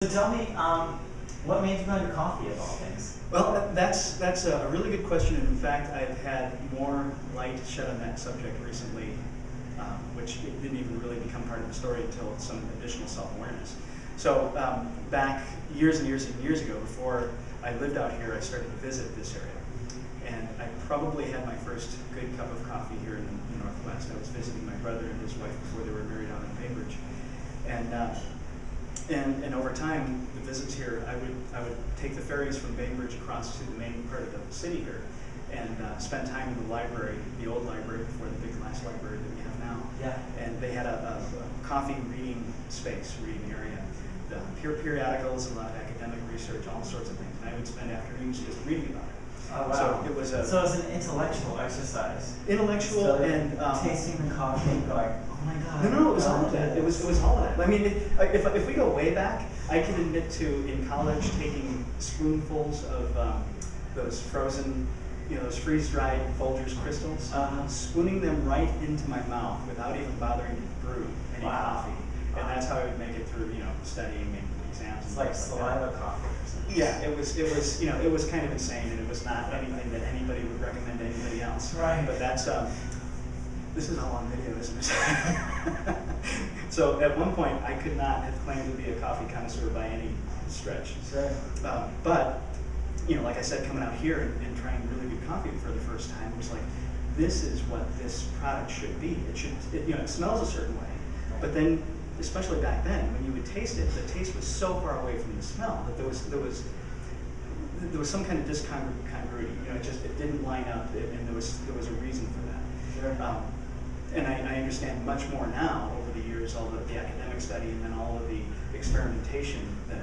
So tell me, what made you go into coffee of all things? Well, that's a really good question, and in fact, I've had more light shed on that subject recently, which it didn't even really become part of the story until some additional self-awareness. So back years and years and years ago, before I lived out here, I started to visit this area, and I probably had my first good cup of coffee here in the Northwest. I was visiting my brother and his wife before they were married out in Bainbridge, and over time, the visits here, I would take the ferries from Bainbridge across to the main part of the city here, and spend time in the library, the old library before the big glass library that we have now. Yeah. And they had a coffee reading space, reading area, the periodicals, a lot of academic research, all sorts of things. And I would spend afternoons just reading about it. Oh, wow. So it was an intellectual exercise. Intellectual so and tasting the coffee and going, oh my god. No, it was all of that. It was all of that. I mean, if we go way back, I can admit to in college taking spoonfuls of those frozen, those freeze-dried Folgers crystals, spooning them right into my mouth without even bothering to brew any coffee, and that's how I would make it through, studying and exams. It's like saliva coffee or something. Yeah, it was kind of insane, and it was not anything that anybody would recommend to anybody else. Right. But that's this is all on video, isn't it? So at one point, I could not have claimed to be a coffee connoisseur by any stretch. Sure. But like I said, coming out here and trying really good coffee for the first time was like, this is what this product should be. It smells a certain way, but then, especially back then, when you would taste it, the taste was so far away from the smell that there was some kind of discongruity. It didn't line up, and there was a reason for that. Sure. And I understand much more now over the years, all the academic study and then all of the experimentation that